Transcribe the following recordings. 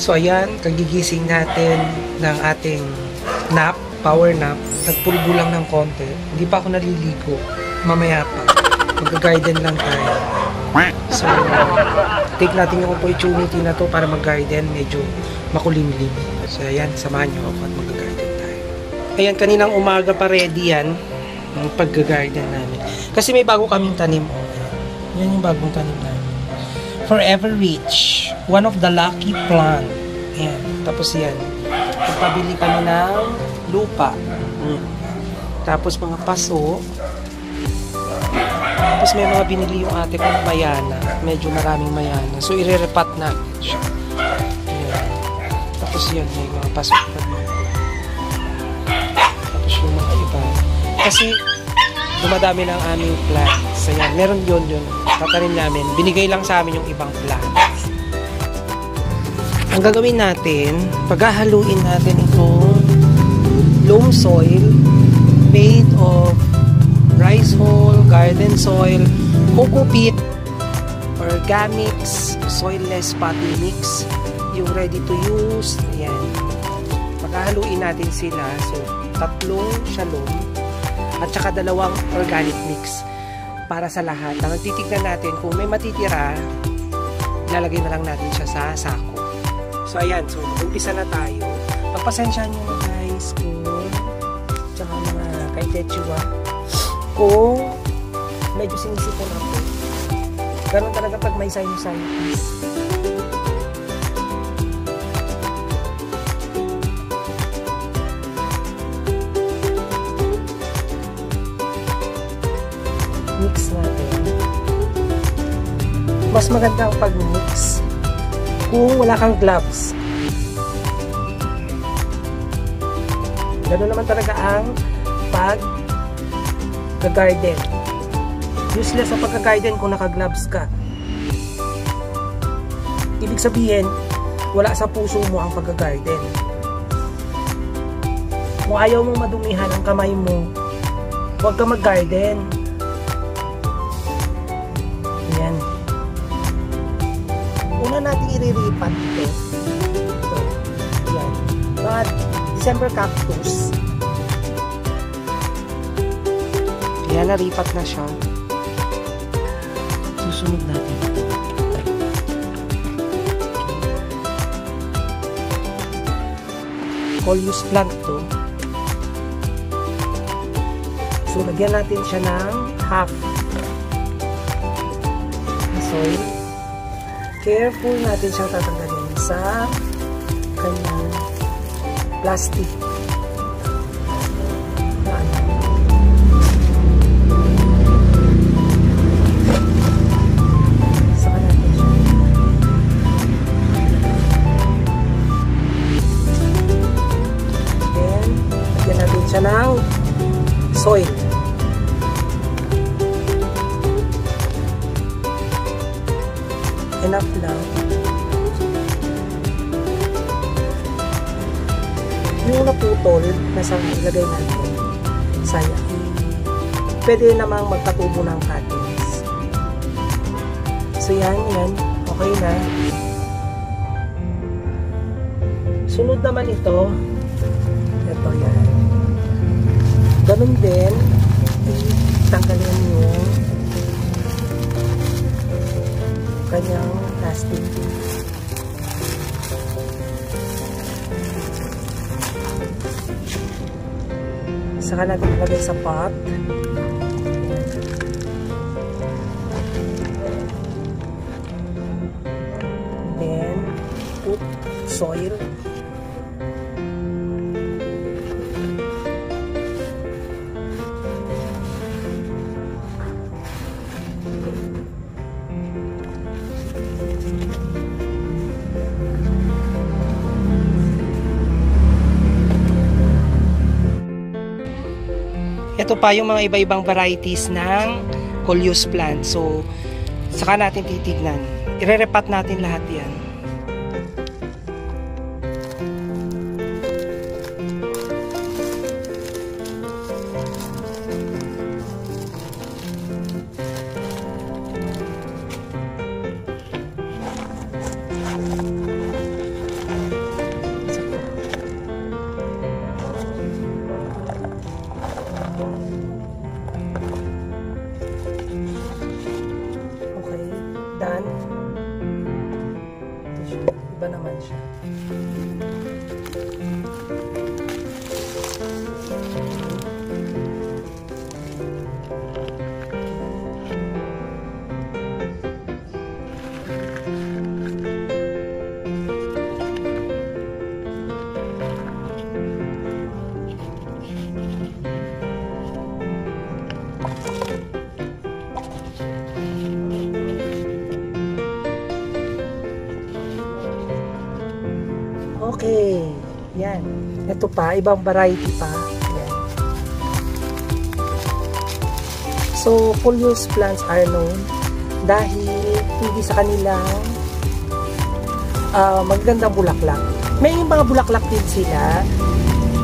So ayan, kagigising natin ng ating nap, power nap. Nagpulbo lang ng konti. Hindi pa ako naliligo. Mamaya pa. Mag-garden lang tayo. So, take natin yung opportunity na to para mag-garden. Medyo makulimlim. So ayan, samahan nyo ako at mag-garden tayo. Ayan, kaninang umaga pa ready yan. Ang pag-garden namin. Kasi may bago kaming tanim. Yan yung bagong tanim namin. Forever Rich. One of the lucky plant. Ayan. Tapos yan. Pagpabili kami ng lupa. Tapos mga paso. Tapos may mga binili yung ate kong mayana. Medyo maraming mayana. So, ire-repat natin siya. Ayan. Tapos yan. May mga paso. Tapos yung mga iba. Kasi, dumadami ng aming plants. Ayan. Meron yun. Tatanim namin. Binigay lang sa amin yung ibang plants. Ang gagawin natin, paghahaluin natin itong loam soil made of rice hull, garden soil, coco peat, organics, soilless potting mix, yung ready to use. Ayan. Paghahaluin natin sila. So, 3 shalom at saka 2 organic mix para sa lahat. Magtitignan natin kung may matitira, ilalagay na lang natin siya sa sako. So ayan, so umpisa na tayo. Pagpasensyahan nyo na guys kung tsaka mga kaitetsuwa kung medyo sinisipon ako. Ganun talaga pag may sinusitis. Mix natin. Mas maganda ang pag-mix kung wala kang gloves. Ganoon naman talaga ang pag-garden. Useless sa pag-garden kung naka-gloves ka. Ibig sabihin, wala sa puso mo ang pag-garden. Kung ayaw mong madumihan ang kamay mo, huwag ka mag-garden. Ayan. Una natin iriripat ito. Ito. Ayan. Mga December cactus. Ayan, naripat na siya. Susunod natin ito. Coleus plant to. So, lagyan natin siya ng half soil. Careful natin siyang tatanggalin sa kanyang plastic. Saka natin siya. Then, lagyan natin siya ng soil. Enough lang. Yung naputol, nasa ilagay natin. Sayang. Pwede namang magpatubo ng cuttings. So yan. Okay na. Sunod naman ito. Ito yan. Ganun din. Tanggalin yung kanyang plastic. Saka natin ilagay sa pot. Then, put soil. Ito pa yung mga iba-ibang varieties ng Coleus plant. So, saka natin titignan. Ire-repat natin lahat yan. naman siya. Okay, yan. Ito pa, ibang variety pa. Yan. So, Coleus plants are known dahil hindi sa kanilang magagandang bulaklak. May mga bulaklak din sila.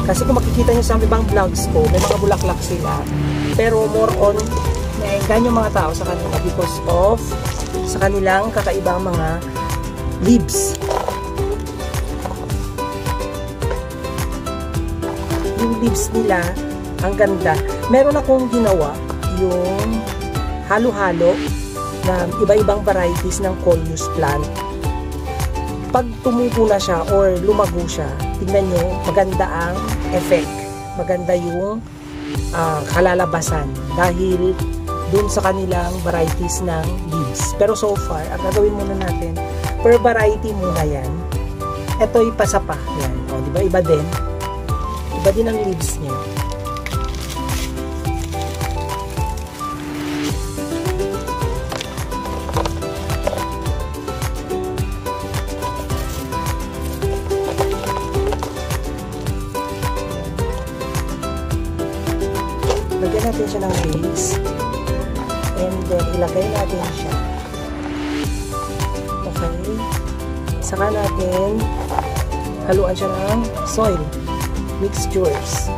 Kasi kung makikita nyo sa ibang vlogs ko, may mga bulaklak sila. Pero more on, naenggan yung mga tao sa kanila because of sa kanilang kakaibang mga leaves. Yung leaves nila, ang ganda. Meron akong ginawa yung halo-halo na iba-ibang varieties ng Coleus plant. Pag tumubo na siya or lumago siya, tingnan nyo, maganda ang effect. Maganda yung kalalabasan dahil dun sa kanilang varieties ng leaves. Pero so far, ang gagawin muna natin, per variety muna yan. Ito ipasa pa. Yan. O, diba? Iba din. Iba din ang leaves niya. Lagyan natin siya ng base. And then, ilagay natin siya. Okay. Saka natin haluan siya ng soil mixtures.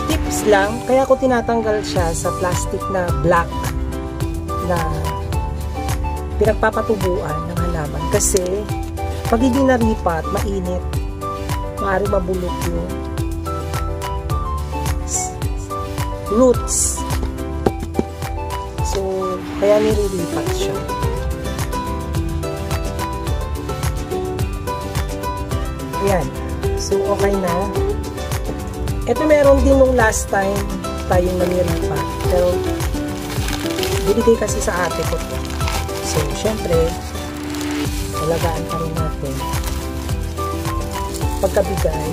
Tips lang, kaya ko tinatanggal siya sa plastic na black na pinagpapatubuan ng halaman kasi pag hindi naripat, mainit, maaaring mabulok yung roots. So, kaya nililipat siya. Ayan. So, okay na. Ito meron din nung last time tayong naniripa. Pero, binigay kasi sa ate ko. So, syempre, alagaan pa rin natin. Pagkabigay,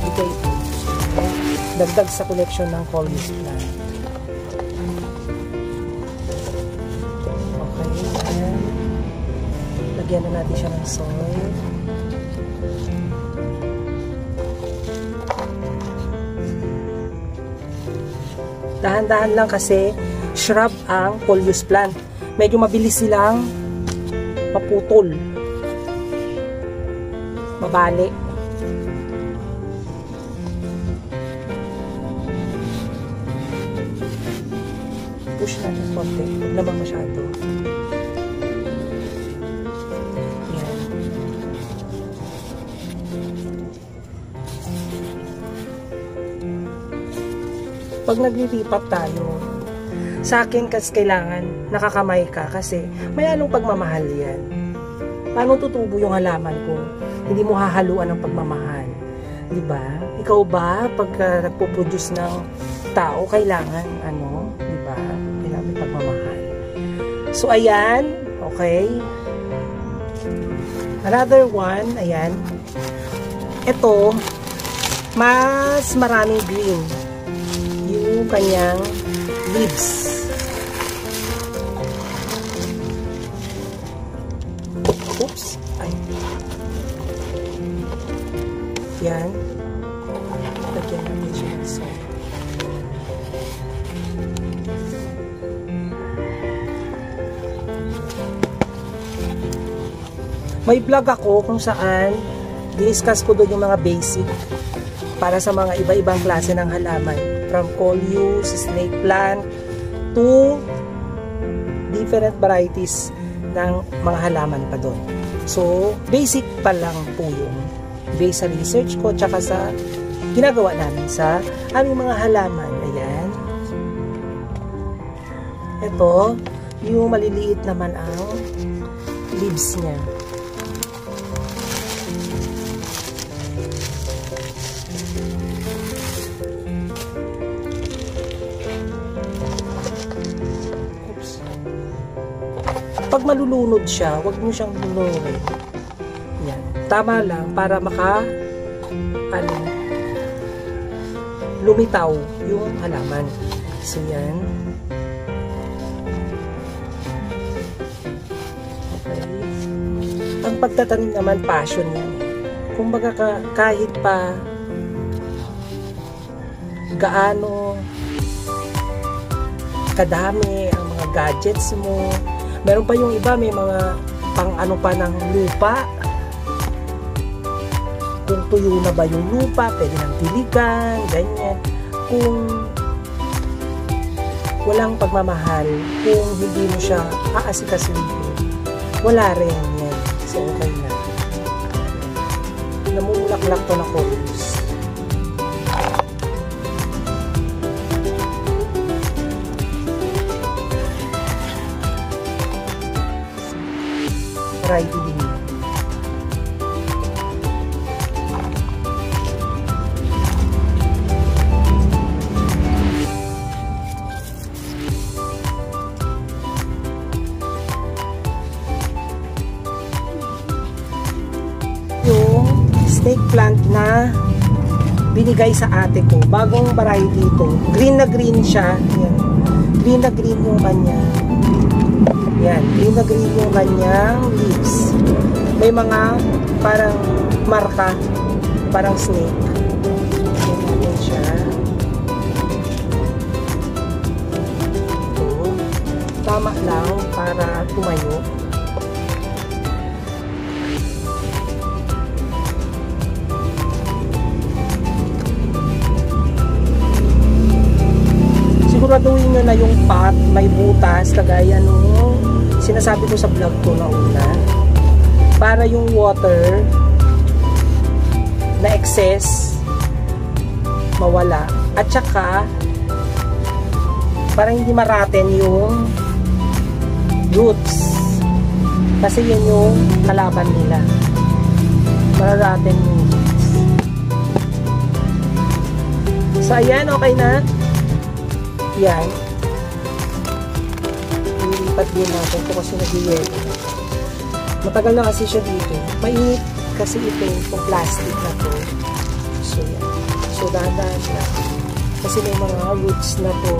bigay po. So, dagdag sa collection ng Coleus plant. Okay, ayan. Lagyan na natin siya ng soil. Dahan-dahan lang kasi shrub ang Coleus plant. Medyo mabilis silang maputol. Mabali. Push natin konti. Huwag naman masyado. Yan. Pag naglilipat tayo, sa akin kasi kailangan nakakamay ka kasi may anong pagmamahal yan. Paano tutubo yung halaman kung hindi mo hahaluan ng pagmamahal? Diba? Ikaw ba, pag nagpo-produce ng tao, kailangan, diba? Kailangan may pagmamahal. So, ayan. Okay. Another one, ayan. Ito, mas maraming green yung kanyang leaves. Oops. Ay. Yan. Lagyan natin siya ng salt. May vlog ako kung saan discuss ko doon yung mga basic para sa mga iba-ibang klase ng halaman. From Coleus, snake plant, to different varieties ng mga halaman pa doon. So, basic pa lang po yun. Based sa research ko, tsaka sa ginagawa namin sa aming mga halaman. Ayan. Ito, yung maliliit naman ang leaves niya. Oops. Pag malulunod siya, huwag mo siyang lunurin. Yan. Tama lang para lumitaw yung halaman. So yan. Okay. Ang pagtatanim naman, passion yan. Kumbaga kahit pa gaano kadami ang mga gadgets mo. Meron pa yung iba, may mga pang ano pa ng lupa. Kung tuyo na ba yung lupa, pwede nang diligan, ganyan. Kung walang pagmamahal, kung hindi mo siya aasikasuhin, wala rin yan. So, okay na. Namumulak-lak to na chorus. Variety din yan. Yung snake plant na binigay sa ate ko, bagong variety ito, green na green siya. Yan. Green na green yung kanya. Yan, green na green yung kanyang leaves. May mga parang marka, parang snake. Yan siya. Ito. Tama lang para tumayo. Siguraduhin nyo na yung pot may butas, kagaya nung sinasabi ko sa vlog ko na una, para yung water na excess mawala, at saka para hindi maraten yung roots, kasi yun yung kalaban nila, mararaten yung roots. So ayan, okay na. Yan. Ilipat din natin ito kasi nag-yelo. Matagal na kasi siya dito. Mainit kasi ito itong plastic na to. So yan. So dahan-dahan na. Kasi may mga roots na to.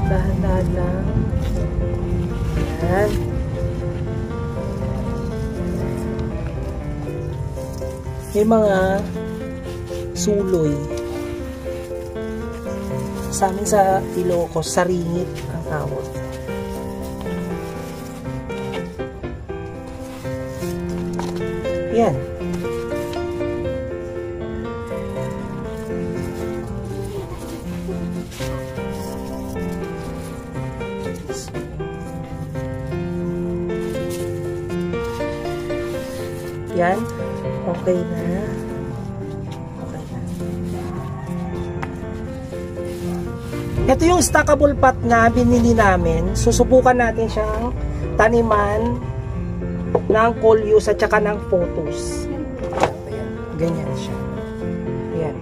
Dahan-dahan lang. Yan. May mga suloy. Sa amin sa Ilocos, saringit ang tawag. Yan. Yan. Okay na. Ito yung stackable pot na binili namin. Susubukan natin siyang taniman ng coleus at saka ng photos. Ayan. Ganyan siya. Ayan.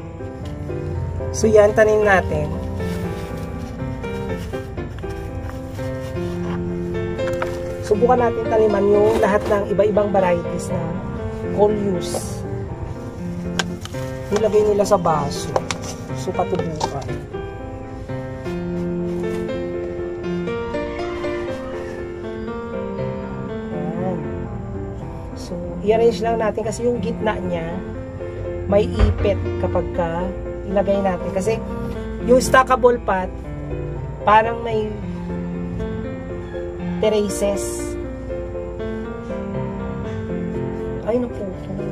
So yan, tanim natin. Subukan natin taniman yung lahat ng iba-ibang varieties na coleus. Nilagay nila sa baso. So patubukan. I-arrange lang natin kasi yung gitna niya may ipit kapag ilagay natin. Kasi yung stackable pot parang may terraces. Ay, naputol.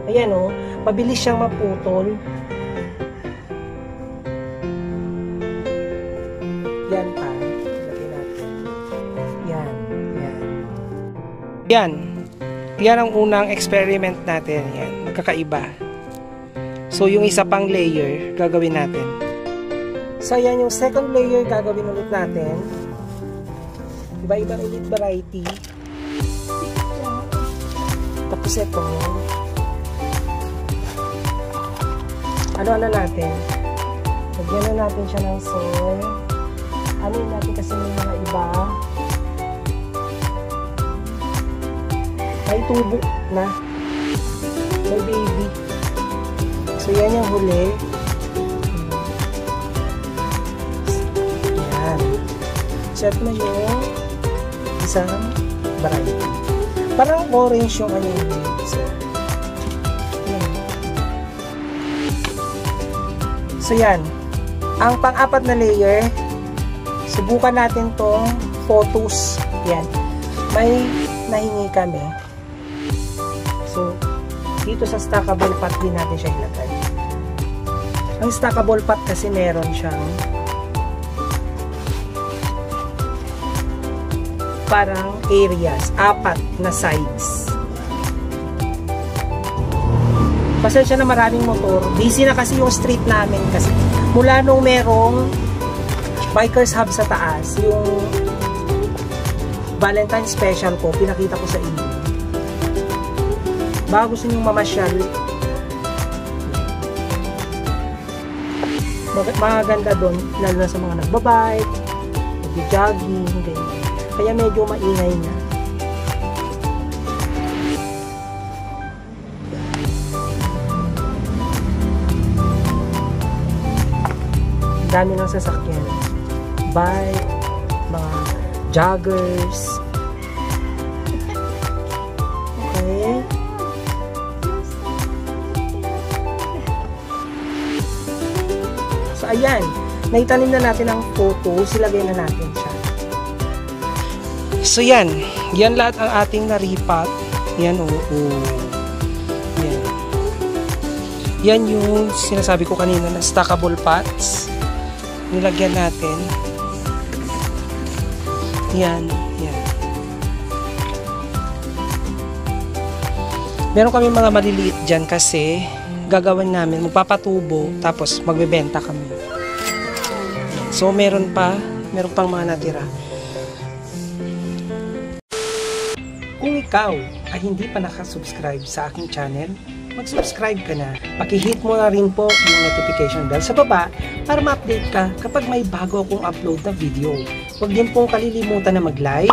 Ayan o, mabilis siyang maputol. Yan pa. Ilagay natin. Yan. Yan. Yan. Yan ang unang experiment natin. Yan, magkakaiba. So, yung isa pang layer, gagawin natin. So, yan yung second layer, gagawin ulit natin. Iba-ibang elite variety. Tapos ito, ano natin? Lagyan na natin siya ng soy. Ano natin kasi may mga iba. May tubo na. May baby. So, yan yung huli. Yan. Set na yung isang variety. Parang orange yung ano yun. So, yan. Ang pang-apat na layer, subukan natin tong photos. Yan. May nahingi kami. So, dito sa stackable pot din natin siya ilagay. Ang stackable pot kasi meron siyang parang areas, 4 na sides. Pasensya na maraming motor. Busy na kasi yung street namin kasi mula nung merong bikers hub sa taas, yung Valentine special ko, pinakita ko sa inyo. Baka gusto nyo mamasyal, maganda doon, lalo na sa mga nagbabike, nag-jogging, ganyan. Kaya medyo maingay na. Dami ng sasakyan. Bike, mga joggers. Okay. So, ayan. Naitanim na natin ang photo. Silagay na natin siya. So, yan. Yan lahat ang ating naripat. Yan, oo. Yan. Yan yung sinasabi ko kanina na stackable pots. Nilagyan natin. Yan. Yan. Meron kami mga maliliit dyan kasi gagawin namin, magpapatubo, tapos magbebenta kami. Yan. So, meron pang mga natira. Kung ikaw ay hindi pa nakasubscribe sa aking channel, mag-subscribe ka na. Pakihit mo na rin po yung notification bell sa baba para ma-update ka kapag may bago akong upload na video. Huwag din pong kalilimutan na mag-like,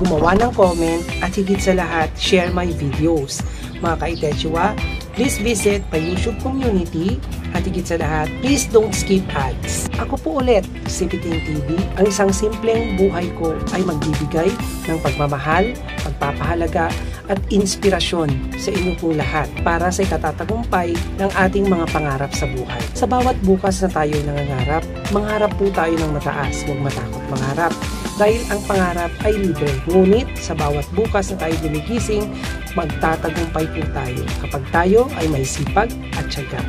gumawa ng comment, at higit sa lahat, share my videos. Mga ka-Itechua, please visit my YouTube community at higit sa lahat, please don't skip ads. Ako po ulit, si Piting TV. Ang isang simpleng buhay ko ay magbibigay ng pagmamahal, pagpapahalaga, at inspirasyon sa inyo pong lahat para sa ikatatagumpay ng ating mga pangarap sa buhay. Sa bawat bukas na tayo nangangarap, mangarap po tayo ng mataas, huwag matakot mangarap. Dahil ang pangarap ay libre. Ngunit sa bawat bukas na tayo gumigising, magtatagumpay po tayo kapag tayo ay may sipag at tiyaga.